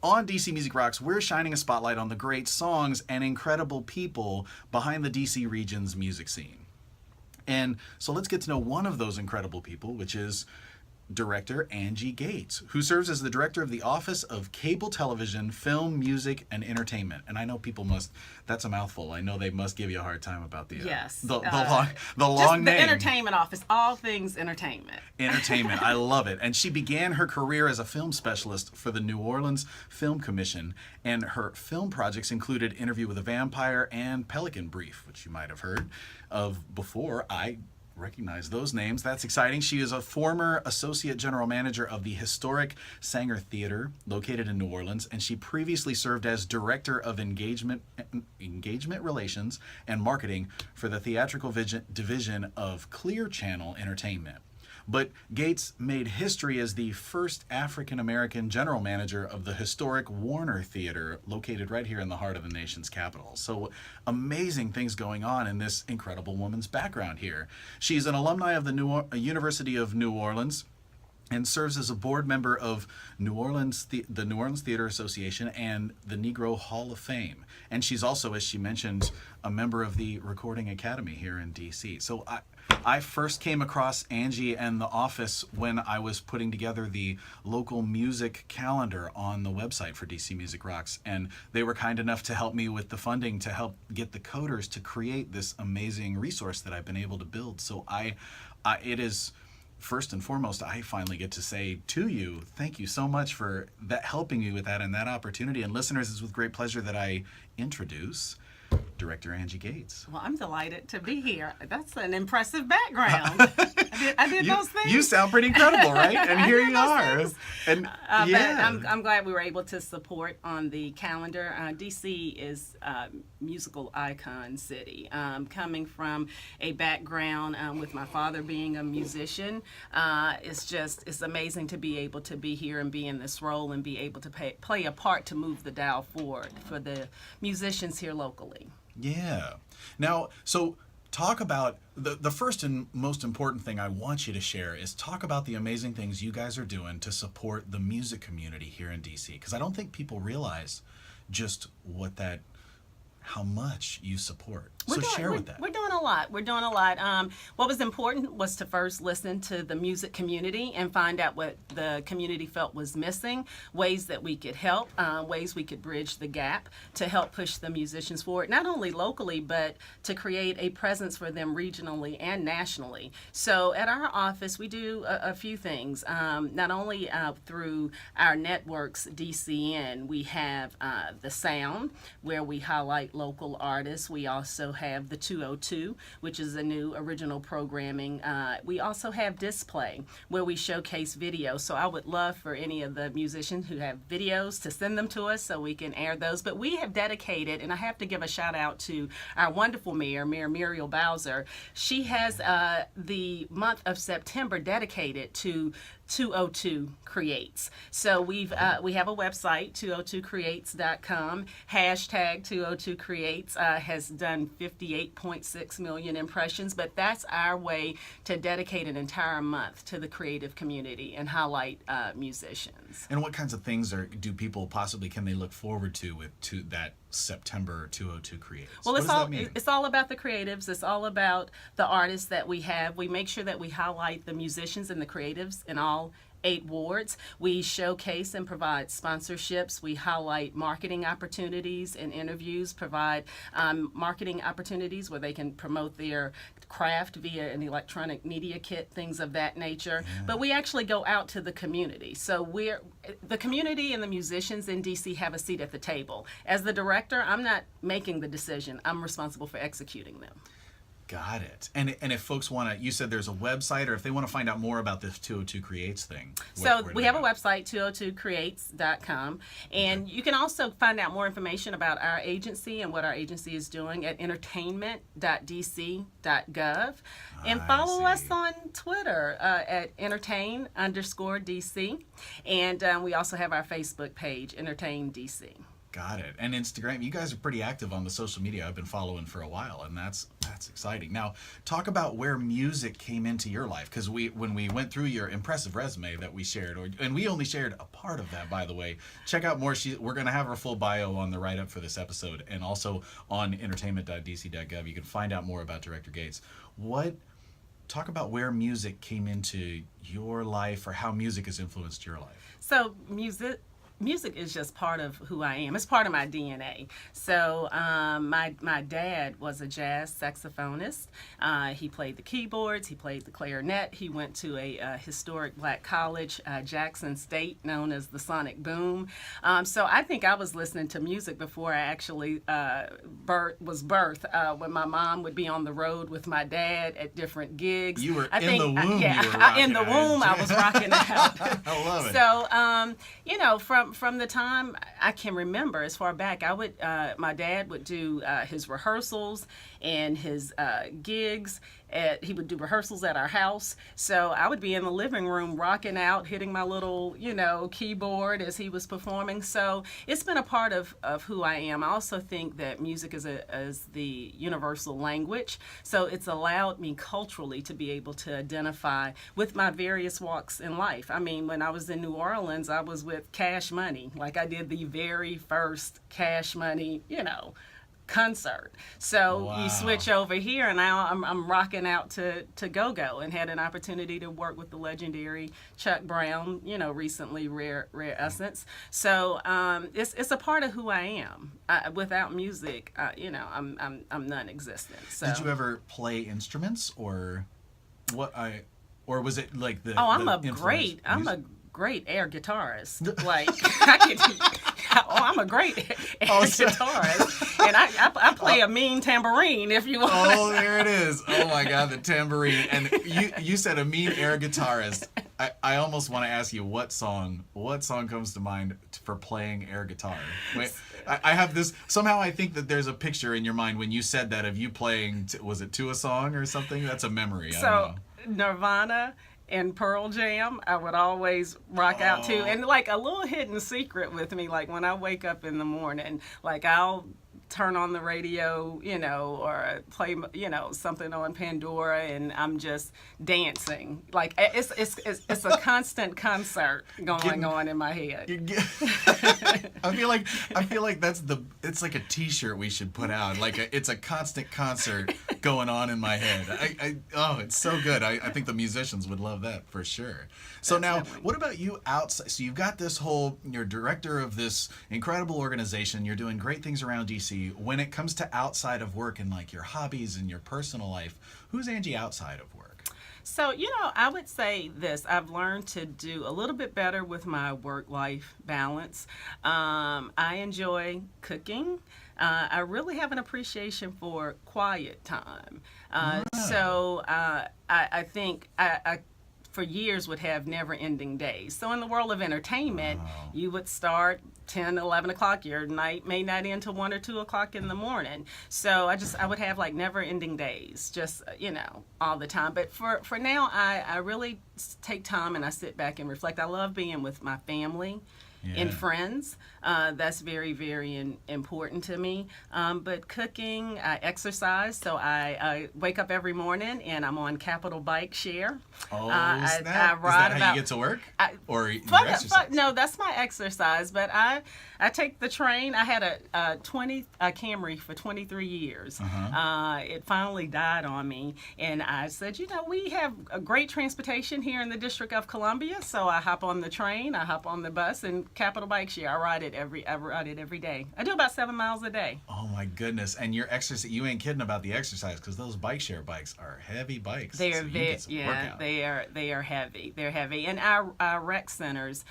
on DC Music Rocks, we're shining a spotlight on the great songs and incredible people behind the DC region's music scene. And so let's get to know one of those incredible people, which is director Angie Gates, who serves as the director of the Office of Cable Television, Film, Music, and Entertainment. And I know people must, that's a mouthful. I know they must give you a hard time about the Yes. the long Just name. the entertainment office, all things entertainment. Entertainment. I love it. And she began her career as a film specialist for the New Orleans Film Commission, and her film projects included Interview with a Vampire and Pelican Brief, which you might have heard of before. I recognize those names. That's exciting. She is a former associate general manager of the historic Sanger Theater located in New Orleans, and she previously served as director of engagement relations and marketing for the theatrical division of Clear Channel Entertainment. But Gates made history as the first African-American general manager of the historic Warner Theater, located right here in the heart of the nation's capital. So amazing things going on in this incredible woman's background here. She's an alumni of the University of New Orleans and serves as a board member of the New Orleans Theater Association and the Negro Hall of Fame. And she's also, as she mentioned, a member of the Recording Academy here in DC. So I first came across Angie and the office when I was putting together the local music calendar on the website for DC Music Rocks, and they were kind enough to help me with the funding to help get the coders to create this amazing resource that I've been able to build. So it is, first and foremost, I finally get to say to you, thank you so much for that, helping me with that and that opportunity. And listeners, it's with great pleasure that I introduce Director Angie Gates. Well, I'm delighted to be here. That's an impressive background. I did those things. You sound pretty incredible, right? And here you are. And yeah. But I'm glad we were able to support on the calendar. DC is a musical icon city. Coming from a background with my father being a musician, it's amazing to be able to be here and be in this role and be able to play a part to move the dial forward for the musicians here locally. Yeah. Now, so talk about the first and most important thing I want you to share is talk about the amazing things you guys are doing to support the music community here in DC, because I don't think people realize just how much you support. So share with that. We're doing a lot. What was important was to first listen to the music community and find out what the community felt was missing, ways that we could help, ways we could bridge the gap to help push the musicians forward, not only locally, but to create a presence for them regionally and nationally. So at our office, we do a few things. Not only through our networks, DCN, we have The Sound, where we highlight local artists. We also have the 202, which is a new original programming. We also have Display, where we showcase videos. So I would love for any of the musicians who have videos to send them to us so we can air those. But we have dedicated, and I have to give a shout out to our wonderful mayor, Mayor Muriel Bowser. She has the month of September dedicated to 202 Creates. So we have a website, 202creates.com. Hashtag 202creates has done 58.6 million impressions, but that's our way to dedicate an entire month to the creative community and highlight musicians. And what kinds of things can they look forward to that September 202 Creates? Well, what does that mean? It's all about the creatives. It's all about the artists that we have. We make sure that we highlight the musicians and the creatives in all 8 wards. We showcase and provide sponsorships. We highlight marketing opportunities and interviews, provide marketing opportunities where they can promote their craft via an electronic media kit, things of that nature. Yeah. But we actually go out to the community. So the community and the musicians in DC have a seat at the table. As the director, I'm not making the decision. I'm responsible for executing them. Got it. And if folks want to, you said there's a website, or if they want to find out more about this 202 Creates thing. So we have a website, 202creates.com. And you can also find out more information about our agency and what our agency is doing at entertainment.dc.gov. And follow us on Twitter at entertain_DC. And we also have our Facebook page, Entertain DC. Got it. And Instagram, you guys are pretty active on the social media. I've been following for a while, and that's exciting. Now, talk about where music came into your life, because when we went through your impressive resume that we shared, and we only shared a part of that, by the way. Check out more. We're going to have her full bio on the write-up for this episode, and also on entertainment.dc.gov. You can find out more about Director Gates. Talk about where music came into your life, or how music has influenced your life. So music is just part of who I am. It's part of my DNA. So my dad was a jazz saxophonist. He played the keyboards. He played the clarinet. He went to a historic black college, Jackson State, known as the Sonic Boom. So I think I was listening to music before I actually was birthed, when my mom would be on the road with my dad at different gigs. You were I in the womb. In the womb, I was rocking it out. I love it. So, from the time I can remember, as far back, my dad would do his rehearsals and his gigs. He would do rehearsals at our house. So I would be in the living room rocking out, hitting my little, keyboard as he was performing. So it's been a part of who I am. I also think that music is the universal language. So it's allowed me culturally to be able to identify with my various walks in life. I mean, when I was in New Orleans, I was with Cash Money. Like, I did the very first Cash Money, concert. So Wow. You switch over here, and now I'm rocking out to Go-Go, and had an opportunity to work with the legendary Chuck Brown, recently, Rare Essence. So it's a part of who I am. Without music, I'm non-existent. So. Did you ever play instruments, or or was it like the? Oh, I'm a great air guitarist. Like, I'm a great air guitarist, and I play a mean tambourine, if you want. Oh, there it is. Oh my God, the tambourine. And you said a mean air guitarist. I almost want to ask you what song comes to mind for playing air guitar. Wait, I have this. Somehow I think that there's a picture in your mind when you said that of you playing. Was it to a song or something? That's a memory. I don't know. Nirvana and Pearl Jam, I would always rock out to. And like a little hidden secret with me, like when I wake up in the morning, like I'll turn on the radio, or play, something on Pandora, and I'm just dancing. Like it's a constant concert going on in my head. I feel like it's like a T-shirt we should put out. Like it's a constant concert going on in my head. It's so good. I think the musicians would love that for sure. So now, what about you outside? So you've got you're director of this incredible organization. You're doing great things around DC. When it comes to outside of work and like your hobbies and your personal life, who's Angie outside of work? So, I would say this. I've learned to do a little bit better with my work-life balance. I enjoy cooking. I really have an appreciation for quiet time. So I think I for years would have never-ending days. So in the world of entertainment, you would start 10, 11 o'clock. Your night may not end till 1 or 2 o'clock in the morning. So I would have like never-ending days, just, all the time. But for now, I really take time and I sit back and reflect. I love being with my family. And friends. That's very, very important to me. But cooking, I exercise. So I wake up every morning and I'm on Capital Bike Share. Oh, I is that how you get to work? Or you exercise? No, that's my exercise. But I take the train. I had a Camry for 23 years. It finally died on me. And I said, we have a great transportation here in the District of Columbia. So I hop on the train, I hop on the bus, and Capital Bike Share. I ride it every day. I do about 7 miles a day. Oh my goodness! And your exercise, you ain't kidding about the exercise, because those bike share bikes are heavy bikes. They are they are heavy. They're heavy. And our rec centers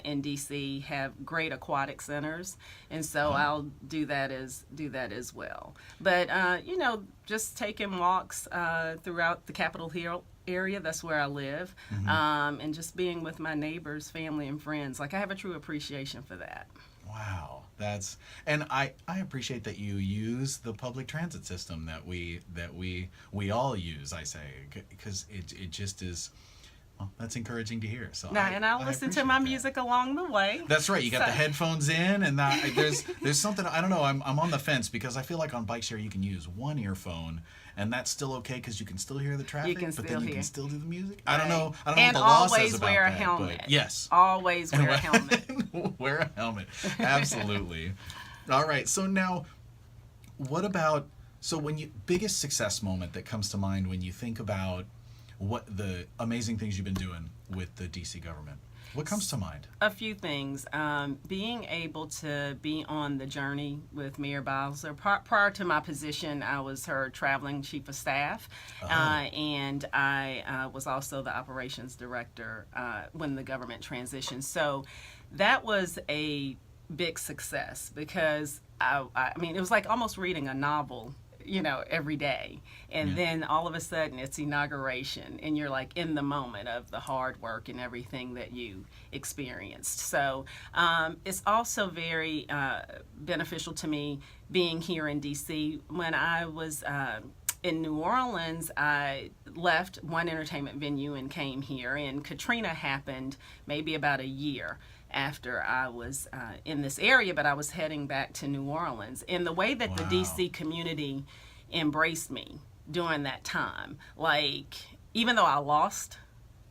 in DC have great aquatic centers, and so I'll do that as well. But just taking walks throughout the Capitol Hill area, that's where I live, and just being with my neighbors, family, and friends. Like, I have a true appreciation for that. Wow, and I appreciate that you use the public transit system that we all use. I say, because it just is. Well, that's encouraging to hear. So And I listen to my appreciate that. music along the way. That's right. You got So- the headphones in, and there's something, I don't know. I'm on the fence because I feel like on bike share you can use one earphone, and that's still okay because you can still hear the traffic, can but still then you hear. can still do the music. I don't know. I don't And know what the law always says about wear a that, helmet. but yes. Always wear a helmet. Wear a helmet. Absolutely. All right. So now, what about, so when you, biggest success moment that comes to mind when you think about what the amazing things you've been doing with the DC government? What comes to mind? A few things. Being able to be on the journey with Mayor Bowser. Prior to my position, I was her traveling chief of staff, and I was also the operations director when the government transitioned. So that was a big success because I mean, it was like almost reading a novel, you know, every day. And then all of a sudden it's inauguration and you're like in the moment of the hard work and everything that you experienced. So it's also very beneficial to me being here in DC. When I was in New Orleans, I left one entertainment venue and came here, and Katrina happened maybe about a year after I was in this area, but I was heading back to New Orleans. And the way that the DC community embraced me during that time, like, even though I lost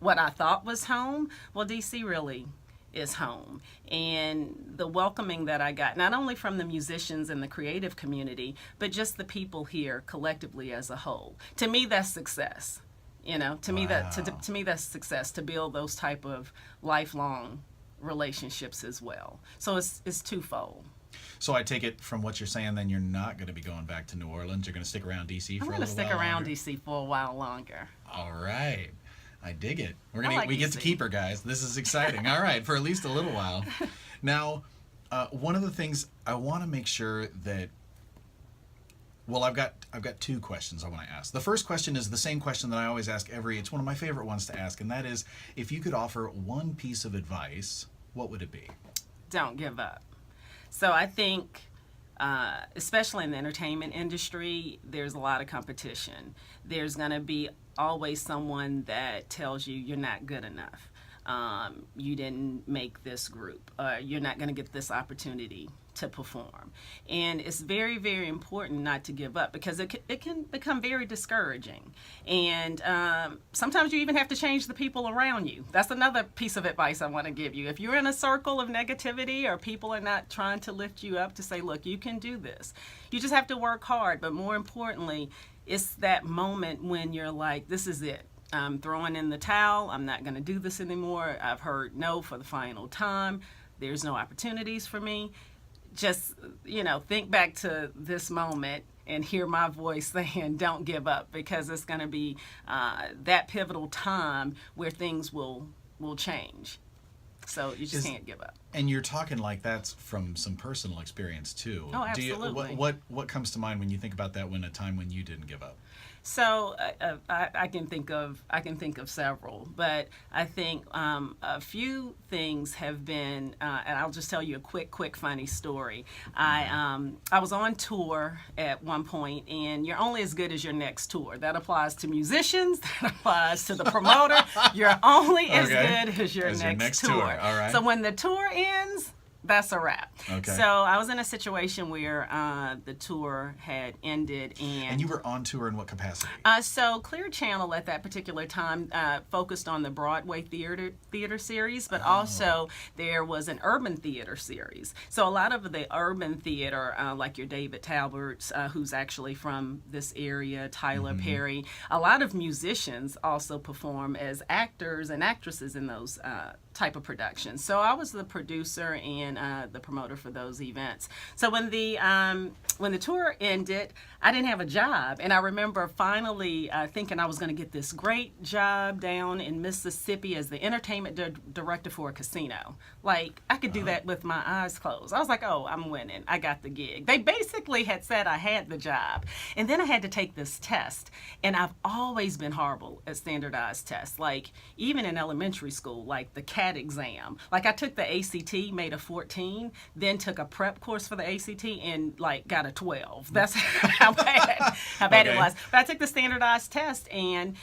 what I thought was home, well, DC really is home. And the welcoming that I got, not only from the musicians and the creative community, but just the people here collectively as a whole. To me, that's success. You know, to me to me that's success, to build those type of lifelong relationships as well. So it's twofold. So I take it from what you're saying, then you're not going to be going back to New Orleans. You're going to stick around DC for a little while. I'm going to stick around longer? DC for a while longer. All right. I dig it. We get to DC. keep her, guys. This is exciting. All right, for at least a little while. Now, one of the things I want to make sure that, well, I've got two questions I want to ask. The first question is the same question that I always ask it's one of my favorite ones to ask, and that is, if you could offer one piece of advice, what would it be? Don't give up. So I think, especially in the entertainment industry, there's a lot of competition. There's going to be always someone that tells you you're not good enough. You didn't make this group. You're not going to get this opportunity to perform. And it's very, very important not to give up, because it can become very discouraging. And sometimes you even have to change the people around you. That's another piece of advice I want to give you. If you're in a circle of negativity or people are not trying to lift you up to say, look, you can do this, you just have to work hard. But more importantly, it's that moment when you're like, this is it. I'm throwing in the towel. I'm not going to do this anymore. I've heard no for the final time. There's no opportunities for me. Just, you know, think back to this moment and hear my voice saying, don't give up, because it's going to be that pivotal time where things will change. So you just can't give up. And you're talking like that's from some personal experience too. Oh, absolutely. What comes to mind when you think about that, when a time when you didn't give up? So I can think of several, but I think a few things have been, and I'll just tell you a quick funny story. I was on tour at one point, and you're only as good as your next tour. That applies to musicians. That applies to the promoter. You're only as good as your next tour. All right. So when the tour ends, that's a wrap. Okay. So I was in a situation where the tour had ended, And you were on tour in what capacity? So Clear Channel at that particular time focused on the Broadway theater series, but also there was an urban theater series. So a lot of the urban theater, like your David Talbert's, who's actually from this area, Tyler Perry, a lot of musicians also perform as actors and actresses in those type of productions. So I was the producer and the promoter for those events. So when the tour ended, I didn't have a job, and I remember finally thinking I was going to get this great job down in Mississippi as the entertainment director for a casino. Like, I could do that with my eyes closed. I was like, oh, I'm winning. I got the gig. They basically had said I had the job, and then I had to take this test, and I've always been horrible at standardized tests. Like, even in elementary school, like the CAT exam. Like, I took the ACT, made a 14. then took a prep course for the ACT and like got a 12. That's how bad it was. But I took the standardized test and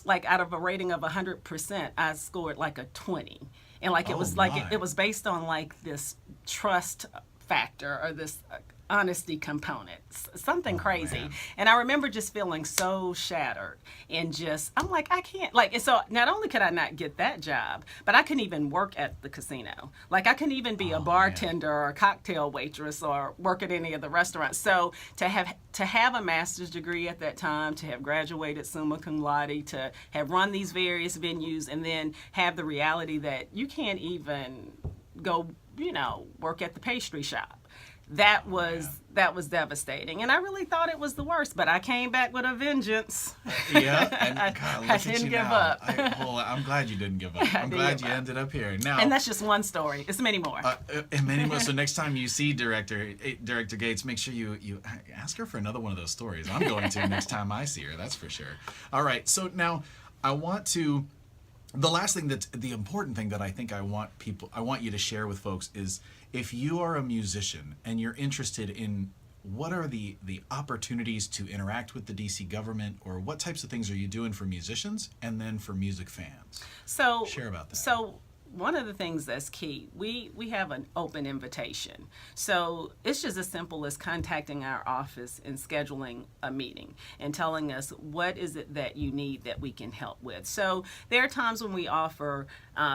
like out of a rating of 100%, I scored like a 20. And like it was like it was based on like this trust factor or this honesty component, something crazy. Man. And I remember just feeling so shattered and just, I'm like, I can't, like, and so not only could I not get that job, but I couldn't even work at the casino. Like I couldn't even be a bartender or a cocktail waitress or work at any of the restaurants. So to have a master's degree at that time, to have graduated summa cum laude, to have run these various venues, and then have the reality that you can't even go, work at the pastry shop. That was devastating, and I really thought it was the worst. But I came back with a vengeance. Yeah, and God, look I at didn't you give now. up. I'm glad you didn't give up. I'm glad you ended up here now. And that's just one story. It's many more. And many more. So next time you see Director Gates, make sure you ask her for another one of those stories. I'm going to next time I see her. That's for sure. All right. So now I want to. The last thing the important thing that I think I want you to share with folks is, if you are a musician and you're interested in what are the opportunities to interact with the DC government, or what types of things are you doing for musicians and then for music fans? So share about that. So one of the things that's key, we have an open invitation. So it's just as simple as contacting our office and scheduling a meeting and telling us what is it that you need that we can help with. So there are times when we offer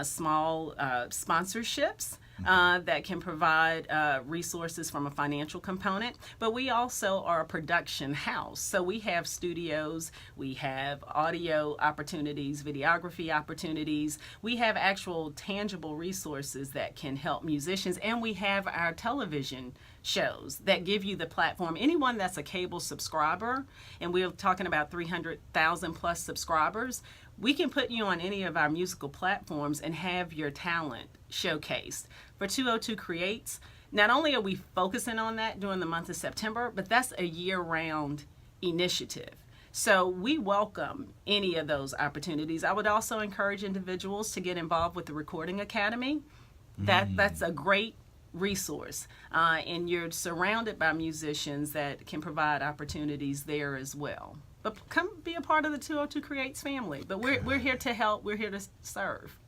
small sponsorships that can provide resources from a financial component, but we also are a production house. So we have studios, we have audio opportunities, videography opportunities, we have actual tangible resources that can help musicians, and we have our television shows that give you the platform. Anyone that's a cable subscriber, and we're talking about 300,000 plus subscribers, we can put you on any of our musical platforms and have your talent showcased. For 202 Creates, not only are we focusing on that during the month of September, but that's a year-round initiative. So we welcome any of those opportunities. I would also encourage individuals to get involved with the Recording Academy. That's a great resource, and you're surrounded by musicians that can provide opportunities there as well. But come be a part of the 202 Creates family. But we're here to help. We're here to serve.